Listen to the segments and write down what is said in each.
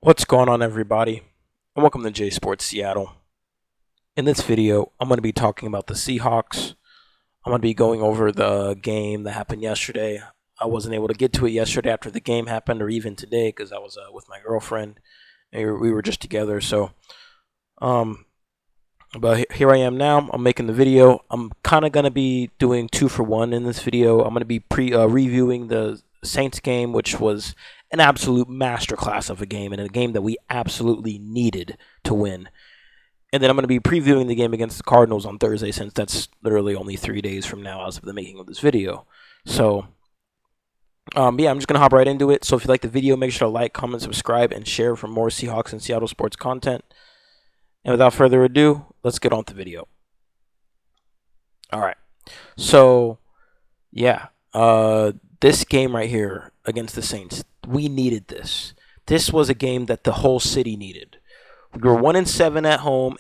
What's going on, everybody? And welcome to J Sports Seattle. In this video, I'm going to be talking about the Seahawks. I'm going to be going over the game that happened yesterday. I wasn't able to get to it yesterday after the game happened, or even today, because I was with my girlfriend. And we were just together. But here I am now. I'm making the video. I'm kind of going to be doing 2-for-1 in this video. I'm going to be reviewing the Saints game, which was an absolute masterclass of a game, and a game that we absolutely needed to win. And then I'm going to be previewing the game against the Cardinals on Thursday, since that's literally only 3 days from now as of the making of this video. So, I'm just going to hop right into it. So if you like the video, make sure to like, comment, subscribe, and share for more Seahawks and Seattle sports content. And without further ado, let's get on to the video. All right. So, this game right here against the Saints, we needed this. This was a game that the whole city needed. We were 1-7 at home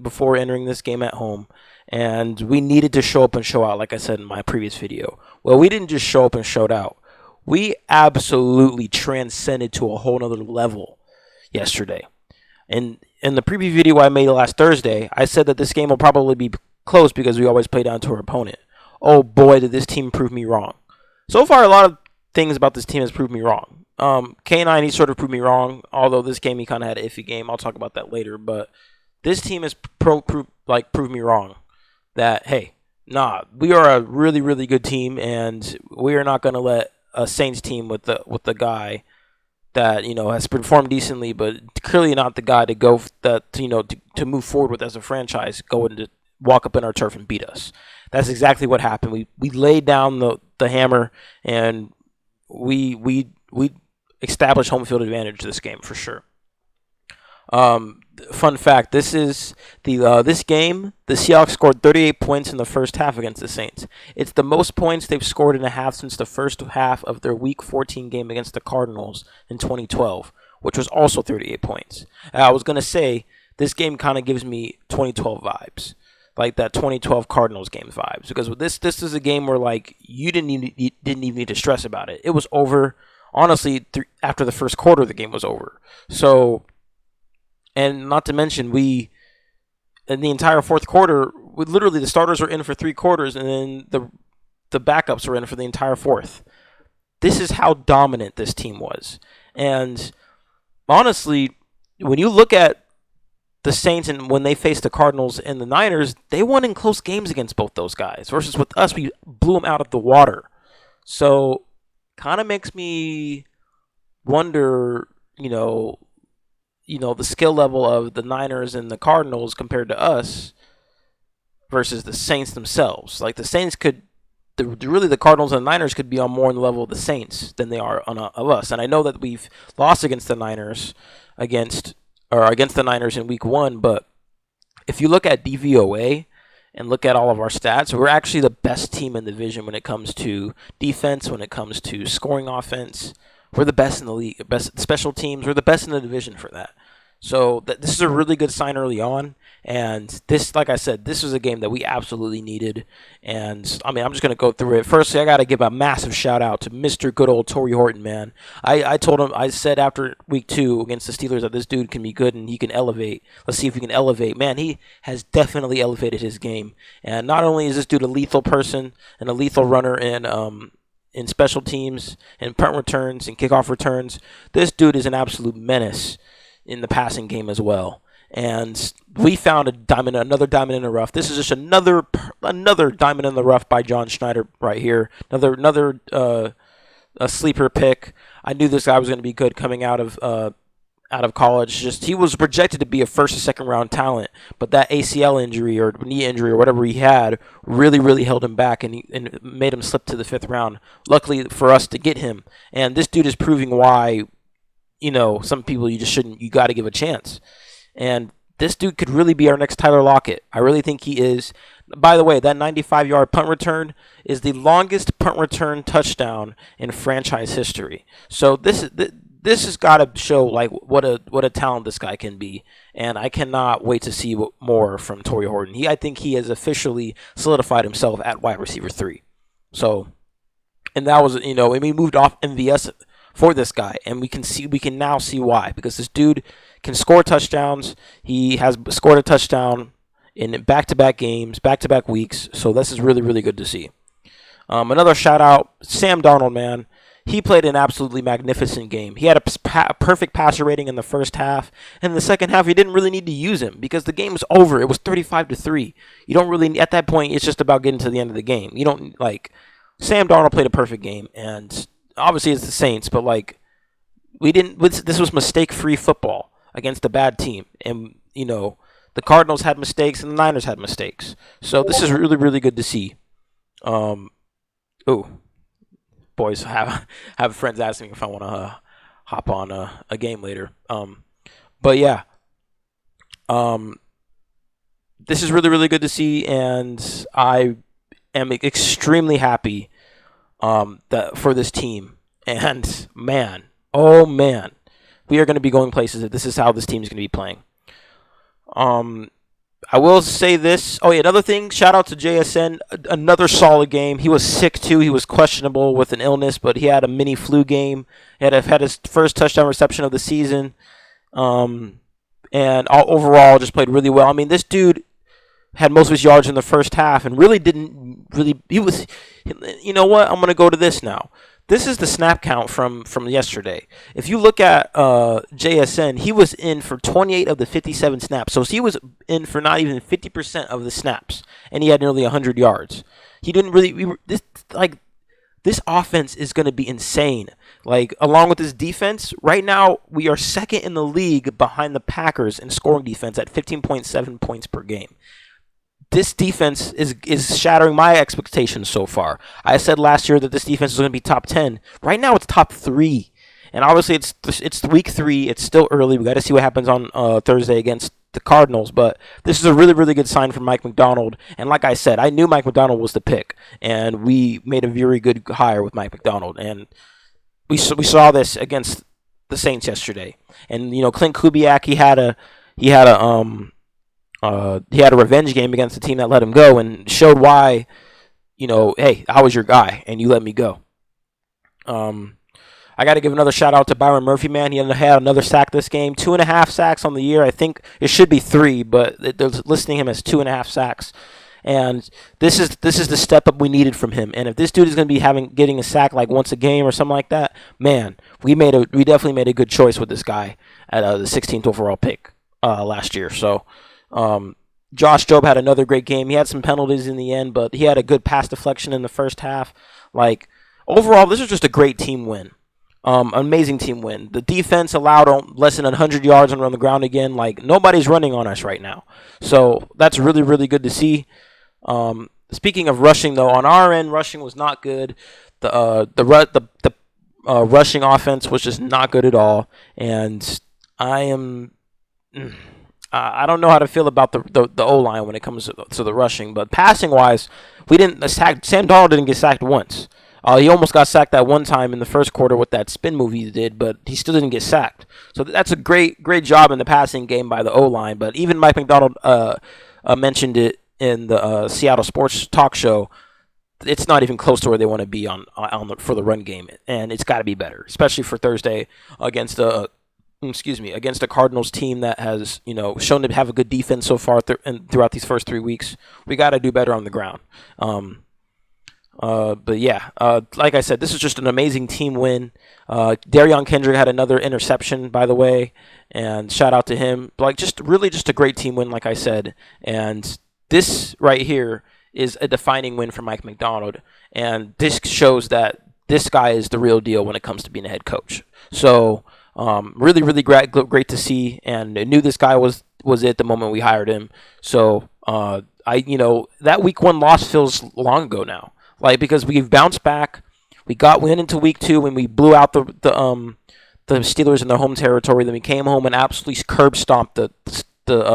before entering this game at home, and we needed to show up and show out, like I said in my previous video. Well, we didn't just show up and showed out. We absolutely transcended to a whole nother level yesterday. And in the preview video I made last Thursday, I said that this game will probably be close because we always play down to our opponent. Oh boy, did this team prove me wrong. So far, a lot of things about this team has proved me wrong. K9, he sort of proved me wrong, although this game he kind of had an iffy game. I'll talk about that later. But this team has proved me wrong. That, hey, we are a really, really good team, and we are not going to let a Saints team with the guy that has performed decently, but clearly not the guy to go to move forward with as a franchise, go and to walk up in our turf and beat us. That's exactly what happened. We laid down the hammer, and we established home field advantage this game for sure. Fun fact: this game, the Seahawks scored 38 points in the first half against the Saints. It's the most points they've scored in a half since the first half of their Week 14 game against the Cardinals in 2012, which was also 38 points. I was gonna say this game kind of gives me 2012 vibes, like that 2012 Cardinals game vibes, because this is a game where you didn't even need to stress about it. It was over. Honestly, after the first quarter, the game was over. So. And not to mention, in the entire fourth quarter, literally the starters were in for 3 quarters, and then the backups were in for the entire fourth. This is how dominant this team was. And honestly, when you look at the Saints and when they faced the Cardinals and the Niners, they won in close games against both those guys. Versus with us, we blew them out of the water. So, kind of makes me wonder, the skill level of the Niners and the Cardinals compared to us versus the Saints themselves. Like the Saints the Cardinals and the Niners could be on more on the level of the Saints than they are of us. And I know that we've lost against the Niners against the Niners in Week 1, but if you look at DVOA and look at all of our stats, we're actually the best team in the division when it comes to defense, when it comes to scoring offense. We're the best in the league, best special teams. We're the best in the division for that. So this is a really good sign early on. And this, like I said, this was a game that we absolutely needed. And, I'm just going to go through it. Firstly, I got to give a massive shout out to Mr. Good Old Torrey Horton, man. I told him, I said after Week 2 against the Steelers that this dude can be good and he can elevate. Let's see if he can elevate. Man, he has definitely elevated his game. And not only is this dude a lethal person and a lethal runner in special teams and punt returns and kickoff returns, this dude is an absolute menace in the passing game as well. And we found another diamond in the rough. This is just another diamond in the rough by John Schneider right here. Another a sleeper pick. I knew this guy was going to be good coming out of college. He was projected to be a first or second round talent, but that ACL injury or knee injury or whatever he had really held him back and made him slip to the 5th round. Luckily for us to get him, and this dude is proving why, some people you got to give a chance. And this dude could really be our next Tyler Lockett. I really think he is. By the way, that 95-yard punt return is the longest punt return touchdown in franchise history. So this has got to show what a talent this guy can be, and I cannot wait to see more from Torrey Horton. I think he has officially solidified himself at wide receiver 3. So, and that was we moved off MVS for this guy, and we can now see why, because this dude can score touchdowns. He has scored a touchdown in back-to-back games, back-to-back weeks. So this is really, really good to see. Another shout out, Sam Darnold, man. He played an absolutely magnificent game. He had a perfect passer rating in the first half. And in the second half, he didn't really need to use him because the game was over. It was 35-3. You don't really, at that point, it's just about getting to the end of the game. You don't, like, Sam Darnold played a perfect game. And obviously it's the Saints, but, like, this was mistake-free football against a bad team. And, you know, the Cardinals had mistakes and the Niners had mistakes. So this is really, really good to see. Boys, have friends asking me if I want to hop on a game later. But yeah, this is really, really good to see, and I am extremely happy that for this team. And man, oh man, we are going to be going places if this is how this team is going to be playing. I will say this. Oh, yeah, another thing. Shout out to JSN. Another solid game. He was sick, too. He was questionable with an illness, but he had a mini flu game. He had his first touchdown reception of the season. And overall just played really well. I mean, this dude had most of his yards in the first half and really didn't really. You know what? I'm going to go to this now. This is the snap count from yesterday. If you look at JSN, he was in for 28 of the 57 snaps. So he was in for not even 50% of the snaps, and he had nearly 100 yards. He didn't really. This offense is going to be insane. Like, along with this defense, right now we are second in the league behind the Packers in scoring defense at 15.7 points per game. This defense is shattering my expectations so far. I said last year that this defense was going to be top 10. Right now, it's top 3. And obviously, it's week 3. It's still early. We got to see what happens on Thursday against the Cardinals. But this is a really, really good sign from Mike Macdonald. And like I said, I knew Mike Macdonald was the pick. And we made a very good hire with Mike Macdonald. And we saw this against the Saints yesterday. And, you know, Clint Kubiak, he had a revenge game against the team that let him go and showed why, you know, hey, I was your guy and you let me go. I got to give another shout out to Byron Murphy, man. He had another sack this game, 2.5 sacks on the year. I think it should be 3, but they're listing him as 2.5 sacks. And this is the step up we needed from him. And if this dude is going to be getting a sack like once a game or something like that, man, we definitely made a good choice with this guy at the 16th overall pick last year. So. Josh Jobe had another great game. He had some penalties in the end, but he had a good pass deflection in the first half. Like, overall, this is just a great team win. Amazing team win. The defense allowed less than 100 yards on the ground again. Like, nobody's running on us right now. So that's really, really good to see. Speaking of rushing, though, on our end, rushing was not good. The rushing offense was just not good at all. And I don't know how to feel about the O-line when it comes to the rushing, but passing-wise, Sam Darnold didn't get sacked once. He almost got sacked that one time in the first quarter with that spin move he did, but he still didn't get sacked. So that's a great job in the passing game by the O-line, but even Mike Macdonald mentioned it in the Seattle Sports Talk Show. It's not even close to where they want to be for the run game, and it's got to be better, especially for Thursday against a Cardinals team that has, you know, shown to have a good defense so far throughout these first 3 weeks. We got to do better on the ground. But yeah, like I said, this is just an amazing team win. Darion Kendrick had another interception, by the way, and shout out to him. Like, just a great team win, like I said. And this right here is a defining win for Mike Macdonald, and this shows that this guy is the real deal when it comes to being a head coach. So. Really, really great to see, and I knew this guy was it the moment we hired him. So, that week 1 loss feels long ago now, like, because we've bounced back. We went into week 2 when we blew out the Steelers in their home territory. Then we came home and absolutely curb stomped the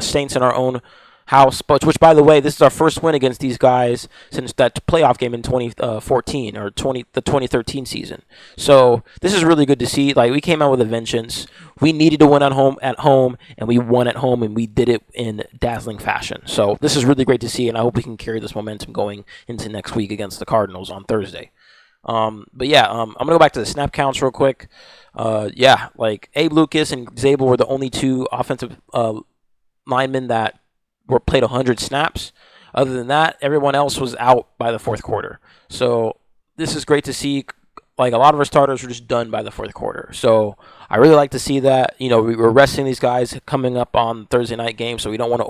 Saints in our own house, which, by the way, this is our first win against these guys since that playoff game in 2014 or the 2013 season. So this is really good to see. Like, we came out with a vengeance. We needed to win at home, and we won at home, and we did it in dazzling fashion. So this is really great to see, and I hope we can carry this momentum going into next week against the Cardinals on Thursday. But yeah, I'm gonna go back to the snap counts real quick. Yeah, like Abe Lucas and Zabel were the only two offensive linemen that were played 100 snaps. Other than that, everyone else was out by the fourth quarter. So this is great to see. Like a lot of our starters were just done by the fourth quarter. So I really like to see that. We were resting these guys coming up on Thursday night game, so we don't want to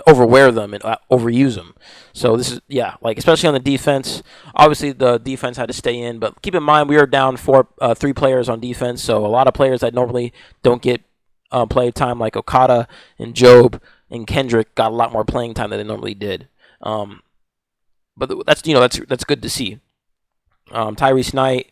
overwear them and overuse them. So this is like especially on the defense. Obviously the defense had to stay in, but keep in mind we are down three players on defense. So a lot of players that normally don't get play time, like Okada and Job and Kendrick, got a lot more playing time than they normally did. But that's good to see. Tyrese Knight,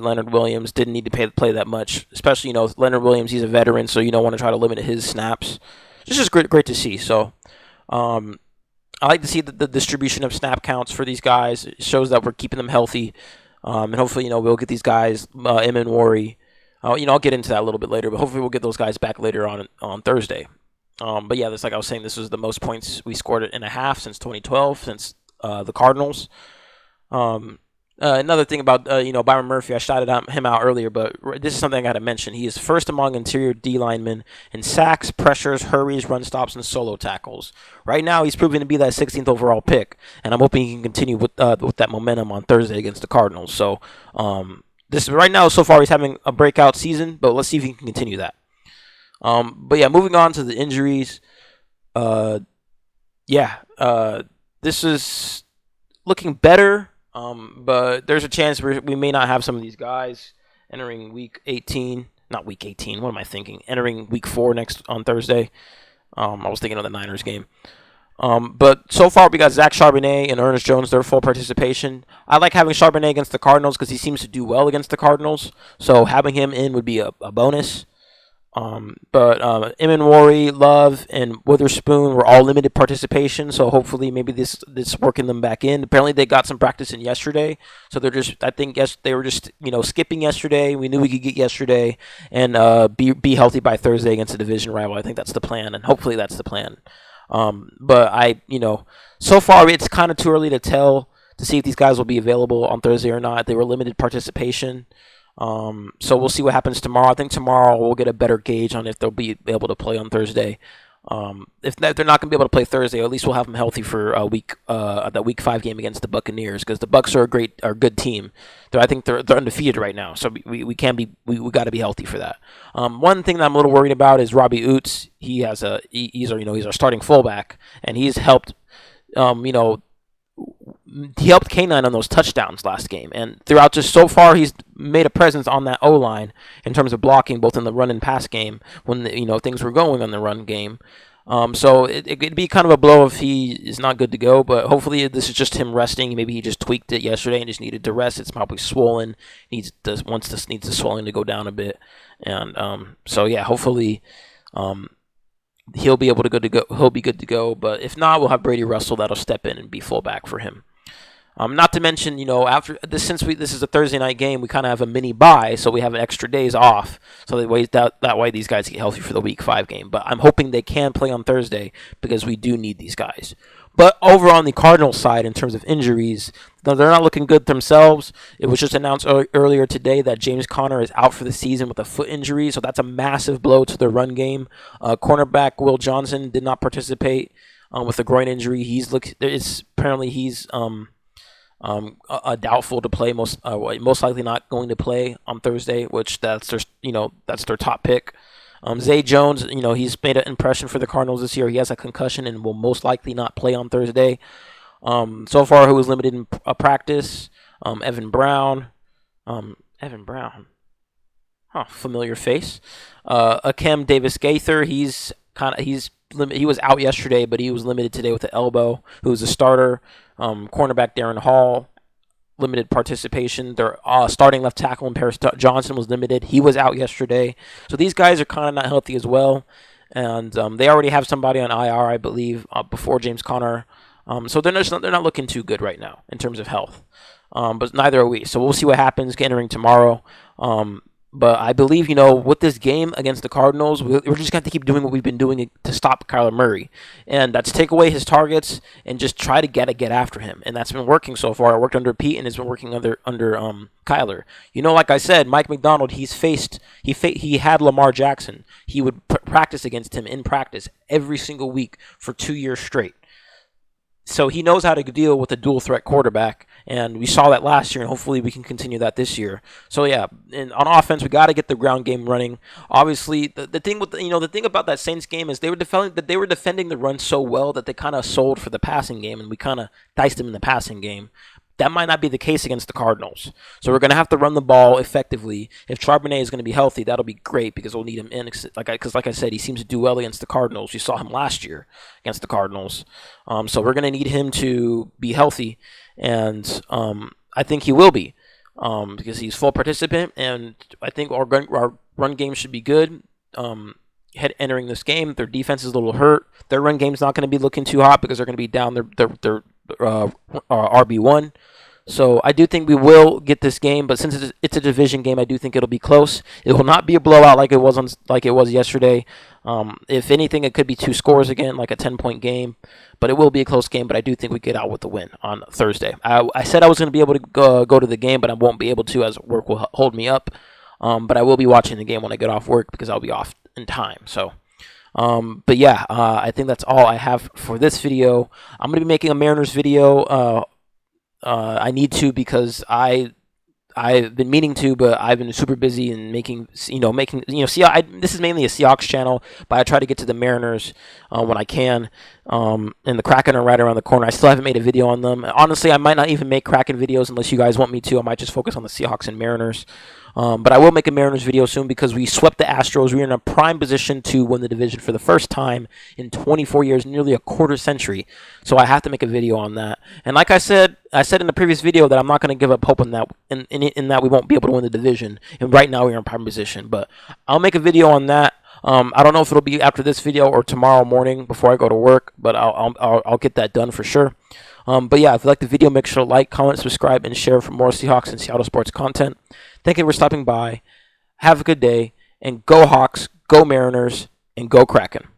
Leonard Williams didn't need to play that much, especially Leonard Williams. He's a veteran, so you don't want to try to limit his snaps. It's just great to see. So, I like to see the distribution of snap counts for these guys. It shows that we're keeping them healthy, and hopefully we'll get these guys Emin Wari. I'll get into that a little bit later, but hopefully we'll get those guys back later on Thursday. But yeah, like I was saying, this was the most points we scored in a half since 2012, since the Cardinals. Another thing about Byron Murphy, I shouted him out earlier, but this is something I got to mention. He is first among interior D linemen in sacks, pressures, hurries, run stops, and solo tackles. Right now, he's proving to be that 16th overall pick, and I'm hoping he can continue with that momentum on Thursday against the Cardinals. So this right now, so far, he's having a breakout season, but let's see if he can continue that. But yeah, moving on to the injuries. This is looking better. But there's a chance we may not have some of these guys entering week 18. Not week 18. What am I thinking? Entering week 4 next on Thursday. I was thinking of the Niners game. But so far we got Zach Charbonnet and Ernest Jones, their full participation. I like having Charbonnet against the Cardinals because he seems to do well against the Cardinals. So having him in would be a bonus. But Emin Wari, Love, and Witherspoon were all limited participation, so hopefully maybe this working them back in. Apparently they got some practice in yesterday, so they were just skipping yesterday. We knew we could get yesterday and be healthy by Thursday against a division rival. I think that's the plan, and hopefully that's the plan. But so far it's kind of too early to tell to see if these guys will be available on Thursday or not. They were limited participation. So we'll see what happens tomorrow. I think tomorrow we'll get a better gauge on if they'll be able to play on Thursday. If they're not going to be able to play Thursday, at least we'll have them healthy for that week 5 game against the Buccaneers, because the Bucs are a good team. I think they're undefeated right now, so we got to be healthy for that. One thing that I'm a little worried about is Robbie Oots. He's our starting fullback, and he's helped. He helped K9 on those touchdowns last game, and throughout just so far he's made a presence on that O-line in terms of blocking both in the run and pass game when things were going on the run game. So it'd be kind of a blow if he is not good to go, but hopefully this is just him resting. Maybe he just tweaked it yesterday and just needed to rest. It's probably swollen. Needs the swelling to go down a bit, and hopefully he'll be able to go. He'll be good to go. But if not, we'll have Brady Russell that'll step in and be fullback for him. Not to mention, after this, since this is a Thursday night game, we kind of have a mini bye, so we have an extra days off. So that way these guys get healthy for the week 5 game. But I'm hoping they can play on Thursday because we do need these guys. But over on the Cardinals side, in terms of injuries, they're not looking good themselves. It was just announced earlier today that James Conner is out for the season with a foot injury, so that's a massive blow to their run game. Cornerback Will Johnson did not participate with a groin injury. He's doubtful to play, most likely not going to play on Thursday, which that's their top pick. Zay Jones, he's made an impression for the Cardinals this year. He has a concussion and will most likely not play on Thursday. So far, who was limited in practice? Evan Brown. Familiar face. Akem Davis Gaither. He was out yesterday, but he was limited today with the elbow. Who was a starter? Cornerback Darren Hall, limited participation. Their starting left tackle Paris Johnson was limited. He was out yesterday. So these guys are kind of not healthy as well. And they already have somebody on IR, I believe, before James Conner. So they're not looking too good right now in terms of health. But neither are we. So we'll see what happens entering tomorrow. But I believe, with this game against the Cardinals, we're just going to keep doing what we've been doing to stop Kyler Murray. And that's take away his targets and just try to get after him. And that's been working so far. It worked under Pete and it's been working under Kyler. Like I said, Mike McDonald, he had Lamar Jackson. He would practice against him in practice every single week for 2 years straight. So he knows how to deal with a dual threat quarterback, and we saw that last year, and hopefully we can continue that this year. So yeah, and on offense, we got to get the ground game running. Obviously, the thing with the thing about that Saints game is they were defending the run so well that they kind of sold for the passing game, and we kind of diced them in the passing game. That might not be the case against the Cardinals. So we're going to have to run the ball effectively. If Charbonnet is going to be healthy, that'll be great because we'll need him in. Because like I said, he seems to do well against the Cardinals. You saw him last year against the Cardinals. So we're going to need him to be healthy. And I think he will be because he's full participant. And I think our run game should be good. Entering this game, their defense is a little hurt. Their run game's not going to be looking too hot because they're going to be down their RB1. So I do think we will get this game, but since it's a division game, I do think it'll be close. It will not be a blowout like it was yesterday. If anything, it could be 2 scores again, like a 10-point game. But it will be a close game. But I do think we get out with the win on Thursday. I said I was going to be able to go to the game, but I won't be able to as work will hold me up. But I will be watching the game when I get off work because I'll be off in time. So. But yeah, I think that's all I have for this video. I'm going to be making a Mariners video. I need to because I've been meaning to, but I've been super busy and making, this is mainly a Seahawks channel, but I try to get to the Mariners when I can. And the Kraken are right around the corner. I still haven't made a video on them. Honestly, I might not even make Kraken videos unless you guys want me to. I might just focus on the Seahawks and Mariners. But I will make a Mariners video soon because we swept the Astros. We are in a prime position to win the division for the first time in 24 years, nearly a quarter century. So I have to make a video on that. And like I said in the previous video that I'm not going to give up hope on that, in that we won't be able to win the division. And right now we're in prime position. But I'll make a video on that. I don't know if it'll be after this video or tomorrow morning before I go to work, but I'll get that done for sure. But yeah, if you like the video, make sure to like, comment, subscribe, and share for more Seahawks and Seattle sports content. Thank you for stopping by. Have a good day, and go Hawks, go Mariners, and go Kraken.